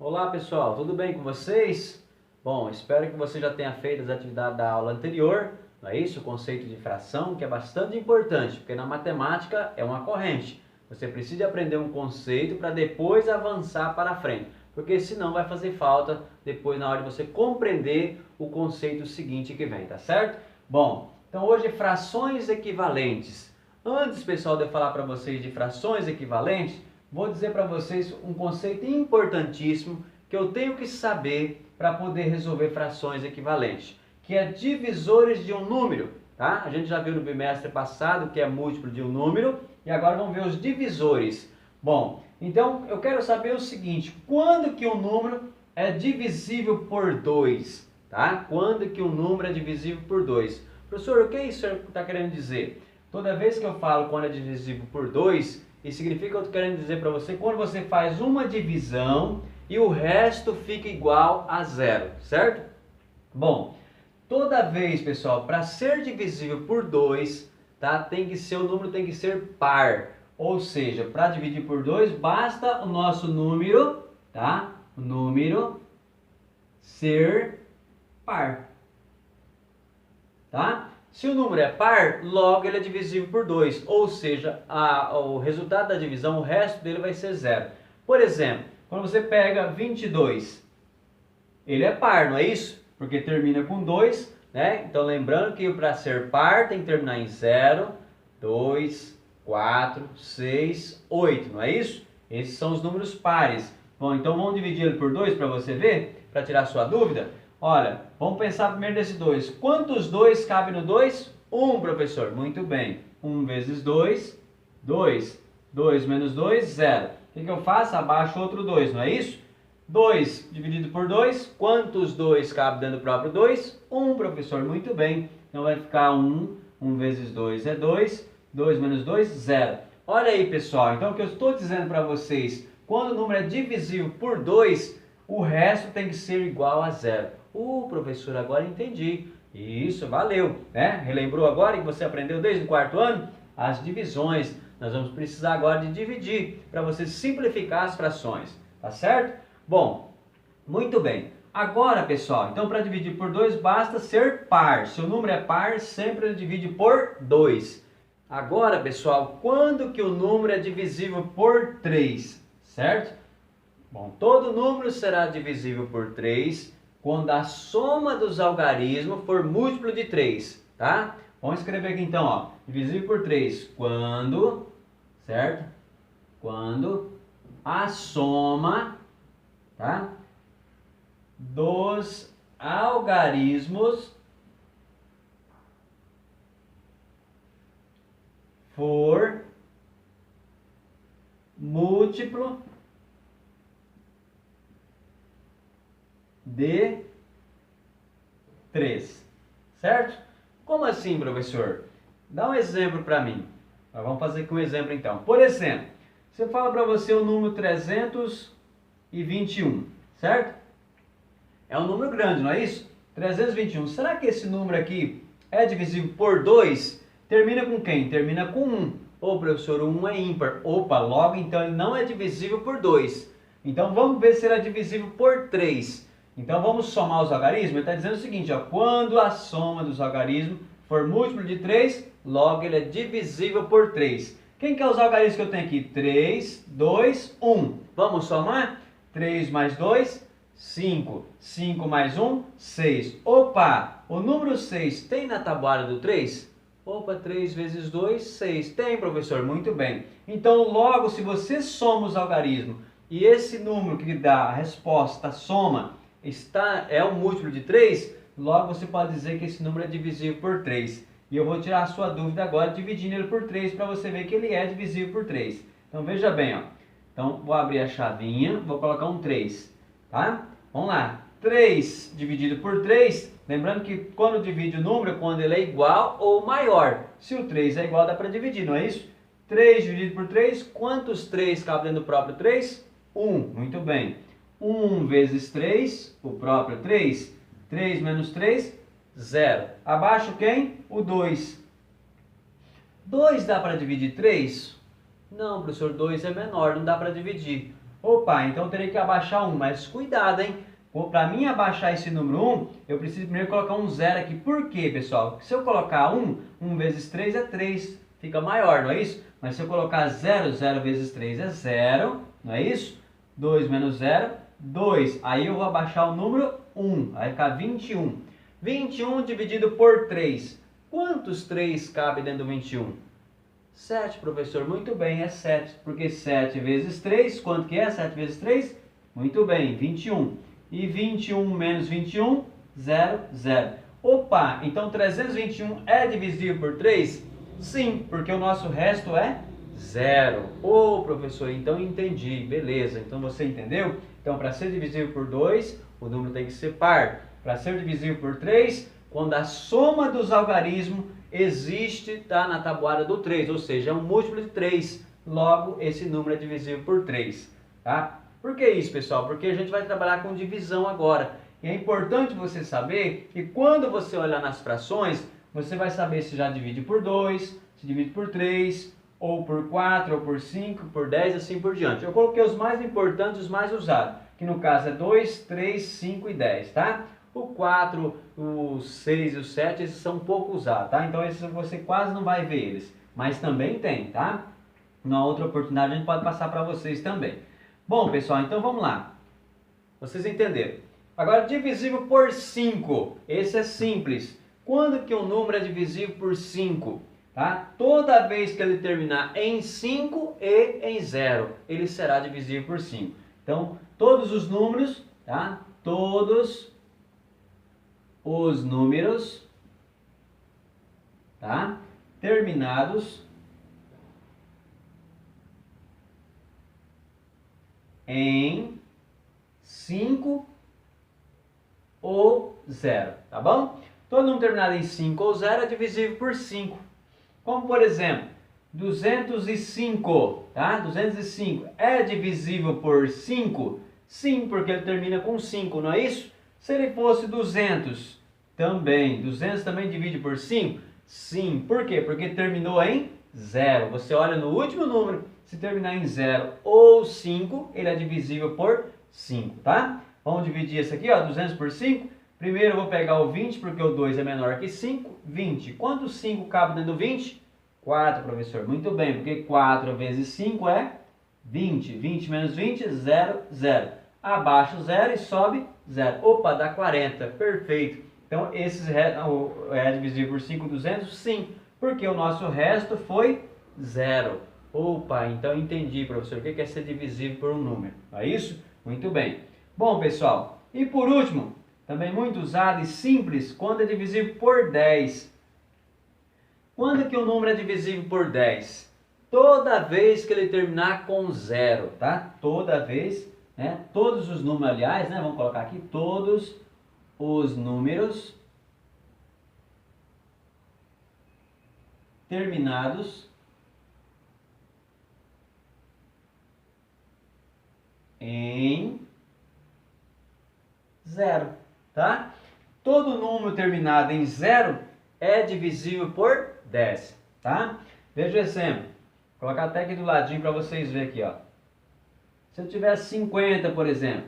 Olá pessoal, tudo bem com vocês? Bom, espero que você já tenha feito as atividades da aula anterior, não é isso? O conceito de fração, que é bastante importante, porque na matemática é uma corrente. Você precisa aprender um conceito para depois avançar para frente, porque senão vai fazer falta depois na hora de você compreender o conceito seguinte que vem, tá certo? Bom, então hoje frações equivalentes. Antes, pessoal, de eu falar para vocês de frações equivalentes, vou dizer para vocês um conceito importantíssimo que eu tenho que saber para poder resolver frações equivalentes, que é divisores de um número, tá? A gente já viu no bimestre passado que é múltiplo de um número e agora vamos ver os divisores. Bom, então eu quero saber o seguinte, quando que um número é divisível por 2, tá? Quando que um número é divisível por 2? Professor, o que isso está querendo dizer? Toda vez que eu falo quando é divisível por 2, isso significa que eu estou querendo dizer para você quando você faz uma divisão e o resto fica igual a zero, certo? Bom, toda vez, pessoal, para ser divisível por 2, tá, o número tem que ser par. Ou seja, para dividir por 2, basta o nosso número, tá? O número ser par. Tá? Se o número é par, logo ele é divisível por 2, ou seja, o resultado da divisão, o resto dele vai ser zero. Por exemplo, quando você pega 22, ele é par, não é isso? Porque termina com 2, né? Então lembrando que para ser par tem que terminar em 0, 2, 4, 6, 8, não é isso? Esses são os números pares. Bom, então vamos dividir ele por 2 para você ver, para tirar sua dúvida. Olha, vamos pensar primeiro nesse 2. Quantos 2 cabem no 2? 1, professor. Muito bem. 1 vezes 2, 2. 2 menos 2, 0. O que eu faço? Abaixo outro 2, não é isso? 2 dividido por 2. Quantos 2 cabem dentro do próprio 2? 1, professor. Muito bem. Então vai ficar 1. 1 vezes 2 é 2. 2 menos 2, 0. Olha aí, pessoal. Então o que eu estou dizendo para vocês, quando o número é divisível por 2, o resto tem que ser igual a 0. Professor, agora entendi. Isso, valeu, né? Relembrou agora que você aprendeu desde o quarto ano? As divisões. Nós vamos precisar agora de dividir para você simplificar as frações, tá certo? Bom, muito bem. Agora, pessoal, então para dividir por 2 basta ser par. Se o número é par, sempre ele divide por 2. Agora, pessoal, quando que o número é divisível por 3, certo? Bom, todo número será divisível por 3 quando a soma dos algarismos for múltiplo de 3, tá? Vamos escrever aqui então, ó, divisível por 3 quando, certo? Quando a soma, tá, dos algarismos for múltiplo de 3, certo? Como assim, professor? Dá um exemplo para mim. Vamos fazer aqui um exemplo então. Por exemplo, você fala para você o número 321, certo? É um número grande, não é isso? 321. Será que esse número aqui é divisível por 2? Termina com quem? Termina com 1. Ô, professor, o 1 é ímpar. Opa, logo então ele não é divisível por 2. Então vamos ver se ele é divisível por 3. Então vamos somar os algarismos. Ele está dizendo o seguinte, ó, quando a soma dos algarismos for múltiplo de 3, logo ele é divisível por 3. Quem que é os algarismos que eu tenho aqui? 3, 2, 1. Vamos somar? 3 mais 2, 5. 5 mais 1, 6. Opa, o número 6 tem na tabuada do 3? Opa, 3 vezes 2, 6. Tem, professor, muito bem. Então logo se você soma os algarismos e esse número que dá a resposta, a soma, é um múltiplo de 3, logo você pode dizer que esse número é divisível por 3. E eu vou tirar a sua dúvida agora dividindo ele por 3 para você ver que ele é divisível por 3. Então veja bem, ó. Então vou abrir a chavinha, vou colocar um 3, tá? Vamos lá. 3 dividido por 3, lembrando que quando divide o número é quando ele é igual ou maior. Se o 3 é igual, dá para dividir, não é isso? 3 dividido por 3, quantos 3 cabem dentro do próprio 3? 1, muito bem. 1 vezes 3, o próprio 3. 3 menos 3, 0. Abaixo quem? O 2. 2 dá para dividir 3? Não, professor, 2 é menor, não dá para dividir. Opa, então eu terei que abaixar 1, mas cuidado, hein? Para mim abaixar esse número 1, eu preciso primeiro colocar um 0 aqui. Por quê, pessoal? Porque se eu colocar 1, 1 vezes 3 é 3, fica maior, não é isso? Mas se eu colocar 0, 0 vezes 3 é 0, não é isso? 2 menos 0, 2. Aí eu vou abaixar o número 1, vai ficar 21. 21 dividido por 3. Quantos 3 cabe dentro do 21? 7, professor. Muito bem, é 7. Porque 7 vezes 3, quanto que é 7 vezes 3? Muito bem, 21. E 21 menos 21, 0, 0. Opa, então 321 é divisível por 3? Sim, porque o nosso resto é 0. Ô, professor, então entendi. Beleza, então você entendeu? Então, para ser divisível por 2, o número tem que ser par. Para ser divisível por 3, quando a soma dos algarismos existe, está na tabuada do 3, ou seja, é um múltiplo de 3. Logo, esse número é divisível por 3. Tá? Por que isso, pessoal? Porque a gente vai trabalhar com divisão agora. E é importante você saber que quando você olhar nas frações, você vai saber se já divide por 2, se divide por 3, ou por 4, ou por 5, por 10, assim por diante. Eu coloquei os mais importantes, os mais usados, que no caso é 2, 3, 5 e 10, tá? O 4, o 6 e o 7, esses são pouco usados, tá? Então esses você quase não vai ver eles, mas também tem, tá? Na outra oportunidade a gente pode passar para vocês também. Bom, pessoal, então vamos lá. Vocês entenderam. Agora, divisível por 5. Esse é simples. Quando que um número é divisível por 5? Tá? Toda vez que ele terminar em 5 e em 0, ele será divisível por 5. Então, todos os números, tá? Todos os números, tá? Terminados em 5 ou 0, tá bom? Todo número terminado em 5 ou 0 é divisível por 5. Como, por exemplo, 205, tá? 205 é divisível por 5? Sim, porque ele termina com 5, não é isso? Se ele fosse 200, também. 200 também divide por 5? Sim. Por quê? Porque terminou em 0. Você olha no último número, se terminar em 0 ou 5, ele é divisível por 5, tá? Vamos dividir esse aqui, ó, 200 por 5. Primeiro eu vou pegar o 20, porque o 2 é menor que 5. 20. Quantos 5 cabe dentro do 20? 4, professor. Muito bem, porque 4 vezes 5 é 20. 20 menos 20, 0, 0. Abaixa o 0 e sobe 0. Opa, dá 40. Perfeito. Então, esses é divisível por 5, 200? Sim, porque o nosso resto foi 0. Opa, então entendi, professor. O que é ser divisível por um número? É isso? Muito bem. Bom, pessoal, e por último, também muito usado e simples, quando é divisível por 10. Quando que o número é divisível por 10? Toda vez que ele terminar com 0, tá? Toda vez, né? Todos os números, aliás, né? Vamos colocar aqui, todos os números terminados em 0, tá? Todo número terminado em 0 é divisível por 10, tá? Veja o exemplo. Vou colocar até aqui do ladinho para vocês verem aqui, ó. Se eu tiver 50, por exemplo,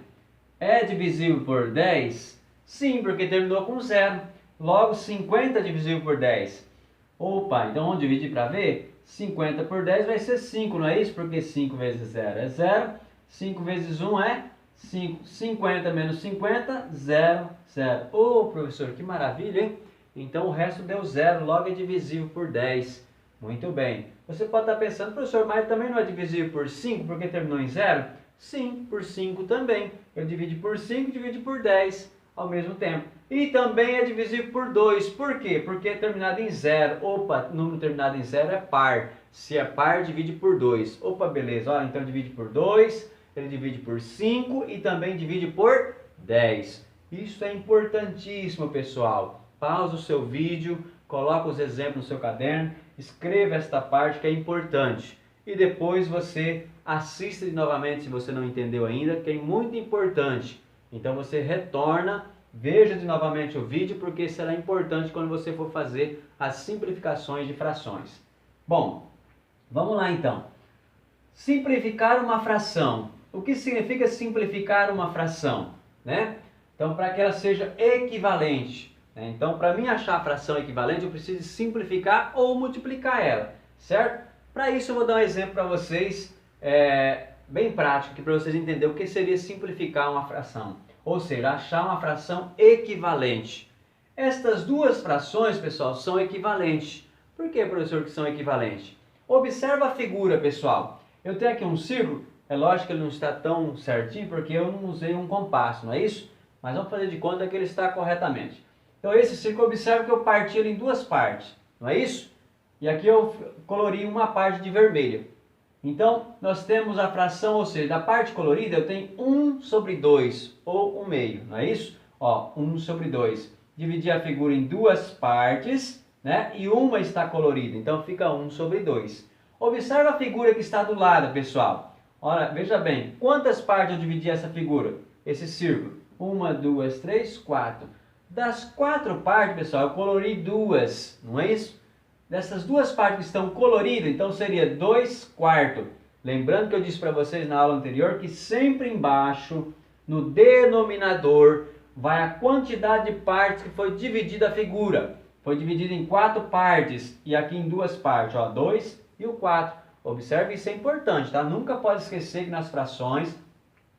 é divisível por 10? Sim, porque terminou com 0. Logo, 50 é divisível por 10. Opa, então vamos dividir para ver? 50 por 10 vai ser 5, não é isso? Porque 5 vezes 0 é 0. 5 vezes 1 é 5. 50 menos 50, 0, 0. Ô, professor, que maravilha, hein? Então o resto deu 0, logo é divisível por 10. Muito bem. Você pode estar pensando, professor, mas também não é divisível por 5 porque terminou em 0? Sim, por 5 também. Eu divide por 5 e divide por 10 ao mesmo tempo. E também é divisível por 2. Por quê? Porque é terminado em 0. Opa, número terminado em 0 é par. Se é par, divide por 2. Opa, beleza. Ó, então divide por 2, ele divide por 5 e também divide por 10. Isso é importantíssimo, pessoal. Pausa o seu vídeo, coloca os exemplos no seu caderno, escreva esta parte que é importante. E depois você assista novamente se você não entendeu ainda, que é muito importante. Então você retorna, veja novamente o vídeo, porque será importante quando você for fazer as simplificações de frações. Bom, vamos lá então. Simplificar uma fração. o que significa simplificar uma fração, né? Então, para que ela seja equivalente, né? Então, para mim achar a fração equivalente, eu preciso simplificar ou multiplicar ela, certo? Para isso, eu vou dar um exemplo para vocês, bem prático, para vocês entenderem o que seria simplificar uma fração, ou seja, achar uma fração equivalente. Estas duas frações, pessoal, são equivalentes. Por que, professor, que são equivalentes? Observa a figura, pessoal. Eu tenho aqui um círculo, é lógico que ele não está tão certinho porque eu não usei um compasso, não é isso? Mas vamos fazer de conta que ele está corretamente. Então esse círculo, observa que eu parti ele em duas partes, não é isso? E aqui eu colori uma parte de vermelho. Então nós temos a fração, ou seja, da parte colorida eu tenho 1 sobre 2, ou 1 meio, não é isso? Ó, 1 sobre 2. Dividi a figura em duas partes, né? E uma está colorida, então fica 1 sobre 2. Observa a figura que está do lado, pessoal. Olha, veja bem, quantas partes eu dividi essa figura, esse círculo? 1, 2, 3, 4. Das 4 partes, pessoal, eu colori duas, não é isso? Dessas duas partes que estão coloridas, então seria 2/4. Lembrando que eu disse para vocês na aula anterior que sempre embaixo, no denominador, vai a quantidade de partes que foi dividida a figura. Foi dividida em 4 partes e aqui em duas partes, ó, 2 e o 4. Observe, isso é importante, tá? Nunca pode esquecer que nas frações,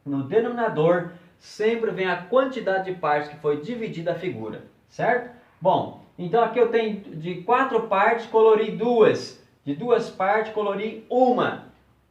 no denominador, sempre vem a quantidade de partes que foi dividida a figura, certo? Bom, então aqui eu tenho de 4 partes, colori duas. De duas partes, colori uma.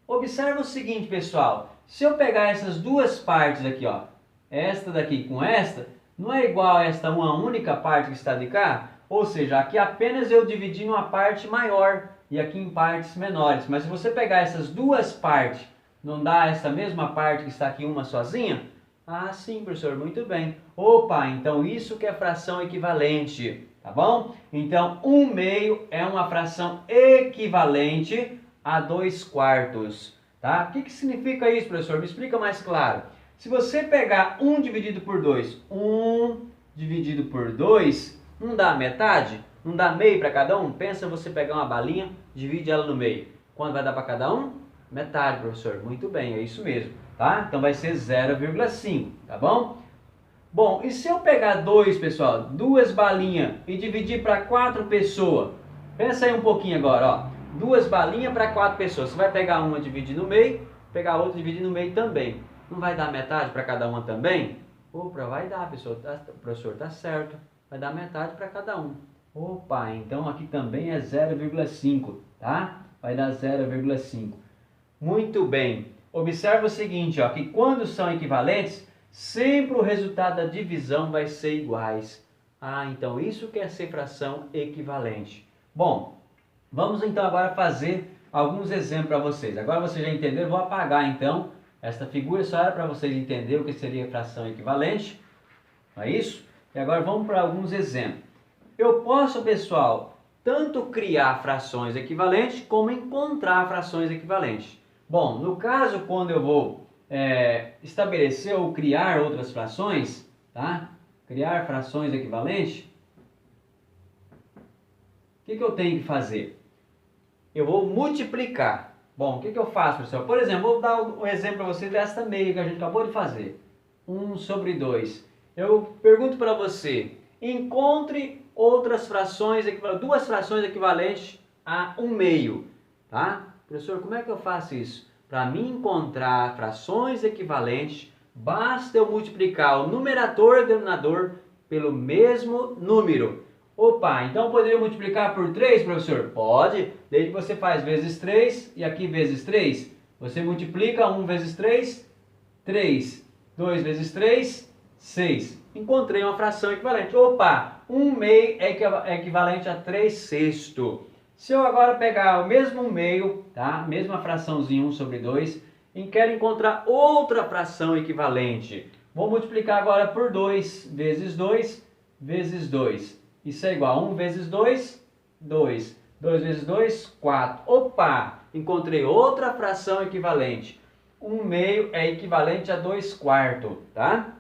Observa o seguinte, pessoal. Se eu pegar essas duas partes aqui, ó, esta daqui com esta, não é igual a esta uma única parte que está de cá? Ou seja, aqui apenas eu dividi em uma parte maior e aqui em partes menores. Mas se você pegar essas duas partes, não dá essa mesma parte que está aqui uma sozinha? Ah, sim, professor, muito bem. Opa, então isso que é fração equivalente, tá bom? Então, 1 meio é uma fração equivalente a 2/4, tá? O que significa isso, professor? Me explica mais claro. Se você pegar 1 dividido por 2, 1 dividido por 2, não dá metade? Não dá meio para cada um? Pensa você pegar uma balinha, divide ela no meio. Quanto vai dar para cada um? Metade, professor. Muito bem, é isso mesmo, tá? Então vai ser 0,5, tá bom? Bom, e se eu pegar 2, pessoal, duas balinhas e dividir para 4 pessoas? Pensa aí um pouquinho agora, ó. 2 balinhas para 4 pessoas. Você vai pegar uma e dividir no meio, pegar a outra e dividir no meio também. Não vai dar metade para cada uma também? Opa, vai dar, professor, tá certo. Vai dar metade para cada um. Opa, então aqui também é 0,5, tá? Vai dar 0,5. Muito bem. Observa o seguinte, ó, que quando são equivalentes, sempre o resultado da divisão vai ser iguais. Ah, então isso quer ser fração equivalente. Bom, vamos então agora fazer alguns exemplos para vocês. Agora vocês já entenderam, eu vou apagar então esta figura, só era para vocês entenderem o que seria fração equivalente. Não é isso? E agora vamos para alguns exemplos. Eu posso, pessoal, tanto criar frações equivalentes como encontrar frações equivalentes. Bom, no caso, quando eu vou estabelecer ou criar outras frações, tá? Criar frações equivalentes, o que eu tenho que fazer? Eu vou multiplicar. Bom, o que eu faço, pessoal? Por exemplo, vou dar um exemplo para vocês desta meia que a gente acabou de fazer. 1 sobre 2. Eu pergunto para você, encontre outras frações, duas frações equivalentes a 1 meio, tá? Professor, como é que eu faço isso? Para mim encontrar frações equivalentes, basta eu multiplicar o numerador e o denominador pelo mesmo número. Opa, então eu poderia multiplicar por 3, professor? Pode, desde que você faz vezes 3 e aqui vezes 3. Você multiplica 1 vezes 3, 3. 2 vezes 3, 6. Encontrei uma fração equivalente. Opa, 1 meio é equivalente a 3 sextos. Se eu agora pegar o mesmo meio, tá? Mesma fraçãozinha 1 sobre 2, e quero encontrar outra fração equivalente. Vou multiplicar agora por 2 vezes 2 vezes 2. Isso é igual a 1 vezes 2, 2. 2 vezes 2, 4. Opa, encontrei outra fração equivalente. 1 meio é equivalente a 2/4, tá?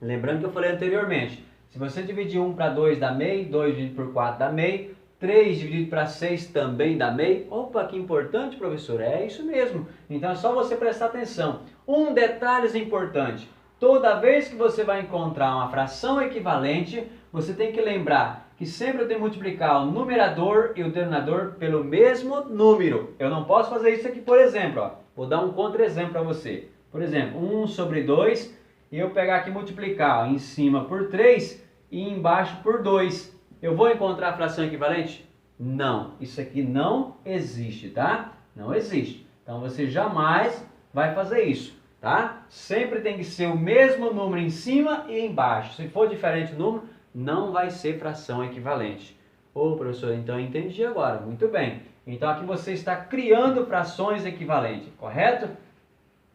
Lembrando que eu falei anteriormente, se você dividir 1 para 2 dá meio, 2 dividido por 4 dá meio, 3 dividido para 6 também dá meio? Opa, que importante, professor. É isso mesmo. Então é só você prestar atenção. Um detalhe importante. Toda vez que você vai encontrar uma fração equivalente, você tem que lembrar que sempre eu tenho que multiplicar o numerador e o denominador pelo mesmo número. Eu não posso fazer isso aqui, por exemplo. Ó. Vou dar um contra-exemplo para você. Por exemplo, 1 sobre 2, e eu pegar aqui e multiplicar ó, em cima por 3 e embaixo por 2. Eu vou encontrar a fração equivalente? Não, isso aqui não existe, tá? Não existe. Então você jamais vai fazer isso, tá? Sempre tem que ser o mesmo número em cima e embaixo. Se for diferente o número, não vai ser fração equivalente. Ô, professor, então eu entendi agora. Muito bem. Então aqui você está criando frações equivalentes, correto?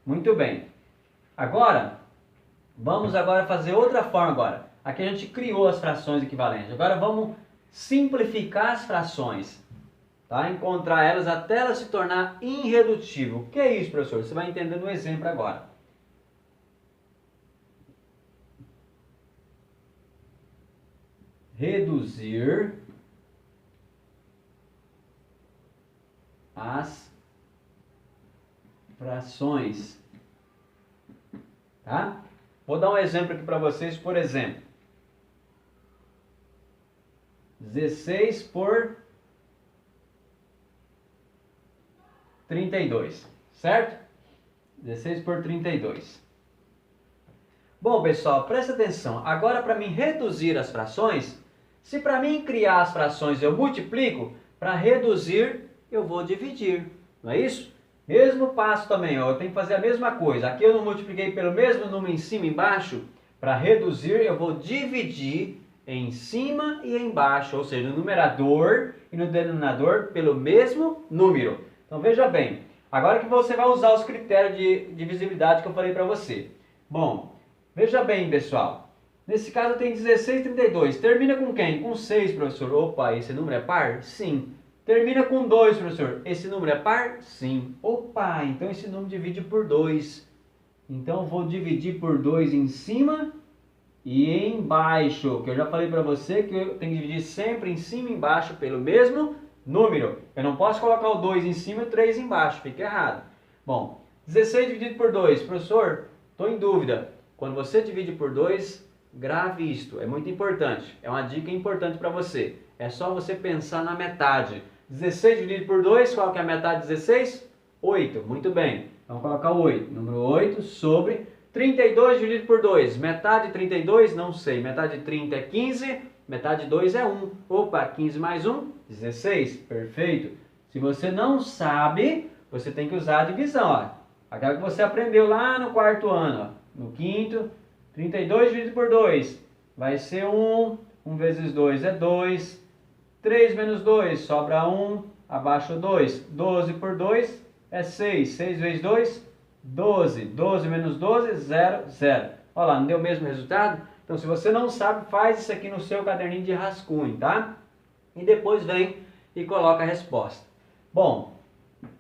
Muito bem. Agora, vamos fazer outra forma agora. Aqui a gente criou as frações equivalentes. Agora vamos simplificar as frações. Tá? Encontrar elas até elas se tornar irredutível. O que é isso, professor? Você vai entender no exemplo agora. Reduzir as frações. Tá? Vou dar um exemplo aqui para vocês, por exemplo. 16 por 32, certo? 16 por 32. Bom, pessoal, presta atenção. Agora, para mim reduzir as frações, se para mim criar as frações eu multiplico, para reduzir eu vou dividir, não é isso? Mesmo passo também, ó, eu tenho que fazer a mesma coisa. Aqui eu não multipliquei pelo mesmo número em cima e embaixo. Para reduzir eu vou dividir em cima e embaixo, ou seja, no numerador e no denominador pelo mesmo número. Então veja bem, agora que você vai usar os critérios de divisibilidade que eu falei para você. Bom, veja bem, pessoal. Nesse caso eu tenho 16 e 32. Termina com quem? Com 6, professor. Opa, esse número é par? Sim. Termina com 2, professor. Esse número é par? Sim. Opa, então esse número divide por 2. Então eu vou dividir por 2 em cima e embaixo. Que eu já falei para você que eu tenho que dividir sempre em cima e embaixo pelo mesmo número. Eu não posso colocar o 2 em cima e o 3 embaixo. Fica errado. Bom, 16 dividido por 2. Professor, estou em dúvida. Quando você divide por 2, grave isto. É muito importante. É uma dica importante para você. É só você pensar na metade. 16 dividido por 2, qual que é a metade de 16? 8. Muito bem. Vamos colocar o 8. Número 8 sobre 32 dividido por 2. Metade de 32? Não sei. Metade de 30 é 15. Metade de 2 é 1. Opa, 15 mais 1? 16. Perfeito. Se você não sabe, você tem que usar a divisão. Ó. Aquela que você aprendeu lá no quarto ano. Ó. No quinto, 32 dividido por 2. Vai ser 1. 1 vezes 2 é 2. 3 menos 2 sobra 1. Abaixo 2. 12 por 2 é 6. 6 vezes 2, 12. 12 menos 12, 0, 0. Olha lá, não deu o mesmo resultado? Então, se você não sabe, faz isso aqui no seu caderninho de rascunho, tá? E depois vem e coloca a resposta. Bom,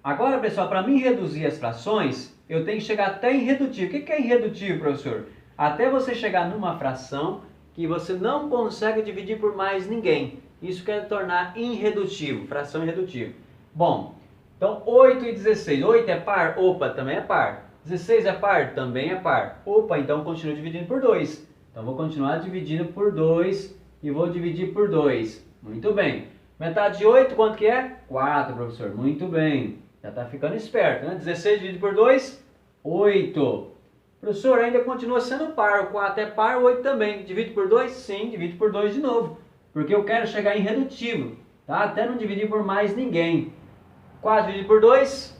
agora, pessoal, para mim reduzir as frações, eu tenho que chegar até irredutível. O que é irredutível, professor? Até você chegar numa fração que você não consegue dividir por mais ninguém. Isso quer tornar irredutível, fração irredutível. Bom, então 8 e 16. 8 é par? Opa, também é par. 16 é par? Também é par. Opa, então continuo dividindo por 2. Então vou continuar dividindo por 2 e vou dividir por 2. Muito bem. Metade de 8, quanto que é? 4, professor. Muito bem. Já está ficando esperto, né? 16 dividido por 2, 8. Professor, ainda continua sendo par. O 4 é par, o 8 também. Divide por 2? Sim, divide por 2 de novo. Porque eu quero chegar em irredutível, tá? Até não dividir por mais ninguém. 4 dividido por 2,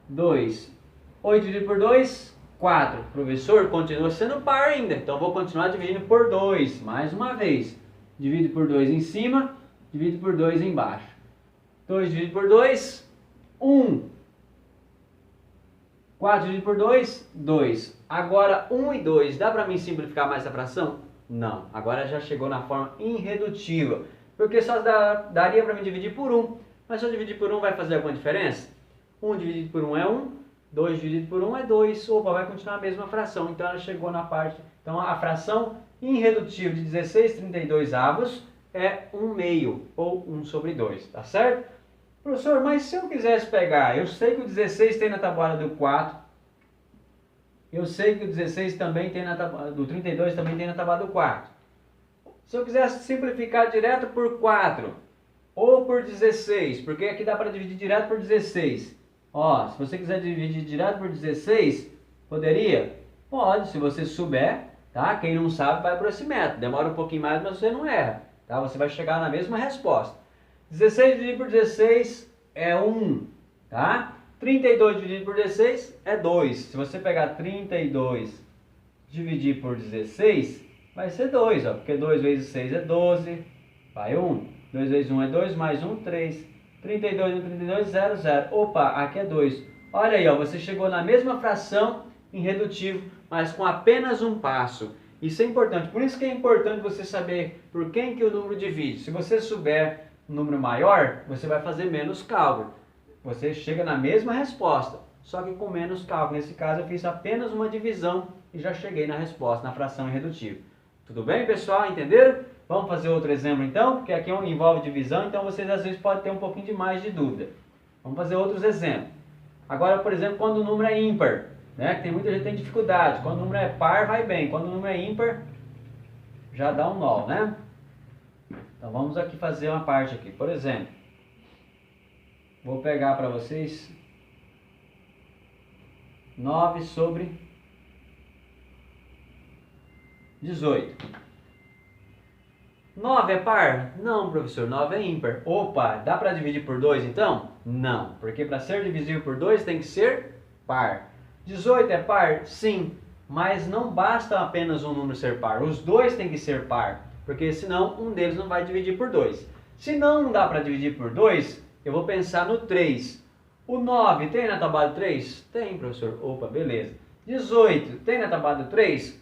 2. 8 dividido por 2, 4. Professor, continua sendo par ainda. Então vou continuar dividindo por 2. Mais uma vez. Divido por 2 em cima, divido por 2 embaixo. 2 dividido por 2, 1. 4 dividido por 2, 2. Agora 1 e 2. Dá para mim simplificar mais essa fração? Não, agora já chegou na forma irredutível, porque só daria para me dividir por 1, mas se eu dividir por 1 vai fazer alguma diferença? 1 dividido por 1 é 1, 2 dividido por 1 é 2, opa, vai continuar a mesma fração, então ela chegou na parte, então a fração irredutível de 16/32 avos é 1/2 ou 1/2, tá certo? Professor, mas se eu quisesse pegar, eu sei que o 16 tem na tabuada do 4, eu sei que o 16 também tem na tabuada do 32, também tem na tabuada do 4. Se eu quisesse simplificar direto por 4 ou por 16, porque aqui dá para dividir direto por 16. Ó, se você quiser dividir direto por 16, poderia? Pode, se você souber, tá? Quem não sabe vai por esse método. Demora um pouquinho mais, mas você não erra, tá? Você vai chegar na mesma resposta. 16 dividido por 16 é 1, tá? 32 dividido por 16 é 2. Se você pegar 32 dividir por 16, vai ser 2, ó, porque 2 vezes 6 é 12, vai 1. 2 vezes 1 é 2, mais 1, 3. 32 e 32, 0, 0. Opa, aqui é 2. Olha aí, ó, você chegou na mesma fração em redutivo, mas com apenas um passo. Isso é importante, por isso que é importante você saber por quem que o número divide. Se você souber um número maior, você vai fazer menos cálculo. Você chega na mesma resposta, só que com menos cálculo. Nesse caso eu fiz apenas uma divisão e já cheguei na resposta, na fração em redutivo. Tudo bem, pessoal? Entenderam? Vamos fazer outro exemplo então, porque aqui envolve divisão, então vocês às vezes podem ter um pouquinho de mais de dúvida. Vamos fazer outros exemplos. Agora, por exemplo, quando o número é ímpar, né? Que tem muita gente que tem dificuldade. Quando o número é par, vai bem. Quando o número é ímpar, já dá um nó, né? Então vamos aqui fazer uma parte aqui. Por exemplo, vou pegar para vocês 9/18. 9 é par? Não, professor, 9 é ímpar. Opa, dá para dividir por 2 então? Não, porque para ser divisível por 2 tem que ser par. 18 é par? Sim, mas não basta apenas um número ser par, os dois têm que ser par, porque senão um deles não vai dividir por 2. Se não dá para dividir por 2, eu vou pensar no 3. O 9 tem na tabuada 3? Tem, professor. Opa, beleza. 18 tem na tabuada 3?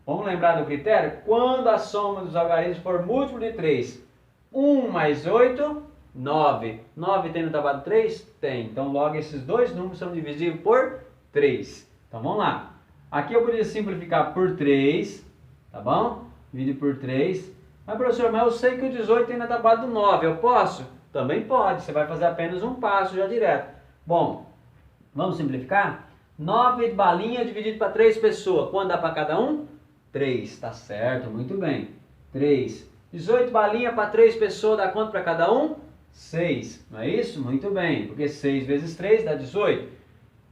Vamos lembrar do critério? Quando a soma dos algarismos for múltiplo de 3. 1 mais 8, 9. 9 tem na tabuada 3? Tem. Então logo esses dois números são divisíveis por 3. Então vamos lá. Aqui eu poderia simplificar por 3, tá bom? Dividir por 3. Mas professor, mas eu sei que o 18 tem na tabuada do 9, eu posso? Também pode, você vai fazer apenas um passo já direto. Bom, vamos simplificar? 9 balinhas dividido para 3 pessoas. Quanto dá para cada um? 3, tá certo, muito bem. 3. 18 balinhas para 3 pessoas dá quanto para cada um? 6, não é isso? Muito bem, porque 6 vezes 3 dá 18.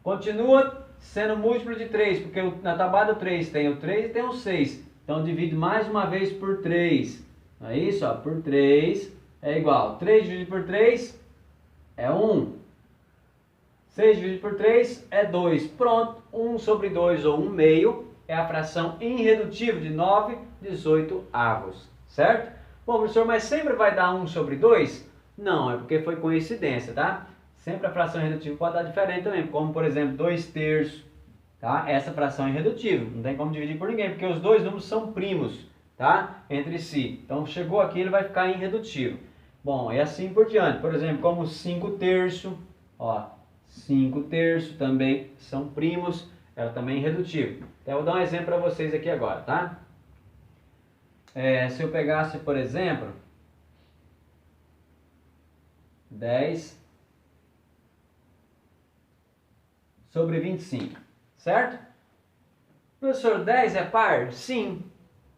Continua sendo múltiplo de 3, porque na tabuada 3 tem o 3 e tem o 6. Então divido mais uma vez por 3. Não é isso? Ó, por 3 é igual. 3 dividido por 3 é 1. 6 dividido por 3 é 2. Pronto, 1/2 ou 1/2 é a fração irredutível de 9/18. Certo? Bom, professor, mas sempre vai dar 1/2? Não, é porque foi coincidência, tá? Sempre a fração irredutível pode dar diferente também, como por exemplo 2/3, tá? Essa fração é irredutível, não tem como dividir por ninguém, porque os dois números são primos, tá? Entre si. Então chegou aqui, ele vai ficar irredutível. Bom, e assim por diante. Por exemplo, como 5/3, ó, 5/3 também são primos, ela também é irredutível. Então eu vou dar um exemplo para vocês aqui agora, tá? Se eu pegasse, por exemplo, 10/25, certo? Professor, 10 é par? Sim.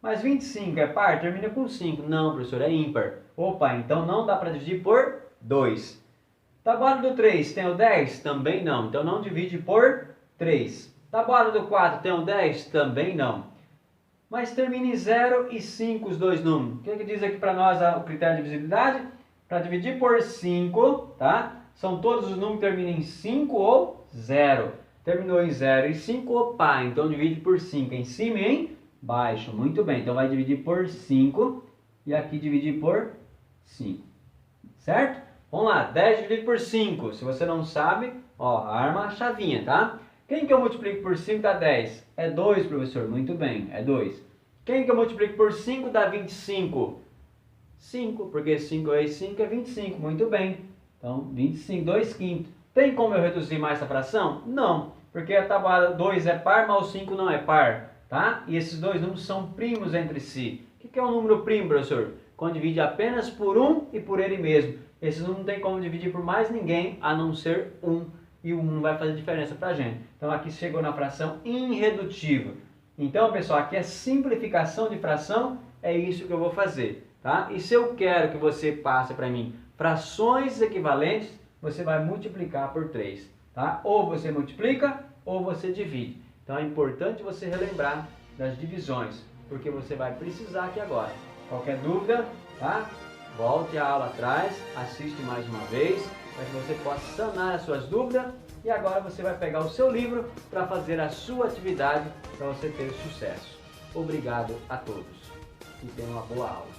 Mas 25 é par? Termina com 5. Não, professor, é ímpar. Opa, então não dá para dividir por 2. Tabuada do 3 tem o 10? Também não. Então não divide por 3. Tabuada do 4 tem o 10? Também não. Mas termina em 0 e 5 os dois números. O que diz aqui para nós o critério de divisibilidade? Para dividir por 5, tá? São todos os números que terminam em 5 ou 0. Terminou em 0 e 5, opa, então divide por 5 em cima e embaixo. Muito bem, então vai dividir por 5 e aqui dividir por 5. Certo? Vamos lá, 10 dividido por 5. Se você não sabe, ó, arma a chavinha, tá? Quem que eu multiplico por 5 dá 10? É 2, professor. Muito bem, é 2. Quem que eu multiplico por 5 dá 25? 5, porque 5 vezes 5 é 25. Muito bem. Então, 25, 2/5. Tem como eu reduzir mais essa fração? Não, porque a tabuada 2 é par, mas o 5 não é par, tá? E esses dois números são primos entre si. O que é um número primo, professor? quando divide apenas por 1 e por ele mesmo. Esses não tem como dividir por mais ninguém, a não ser 1. E o 1 não vai fazer diferença para a gente. Então aqui chegou na fração irredutível. Então, pessoal, aqui é simplificação de fração, é isso que eu vou fazer. Tá? E se eu quero que você passe para mim frações equivalentes, você vai multiplicar por 3. Tá? Ou você multiplica, ou você divide. Então é importante você relembrar das divisões, porque você vai precisar aqui agora. Qualquer dúvida, tá? Volte a aula atrás, assiste mais uma vez, para que você possa sanar as suas dúvidas. E agora você vai pegar o seu livro para fazer a sua atividade, para você ter sucesso. Obrigado a todos e tenha uma boa aula.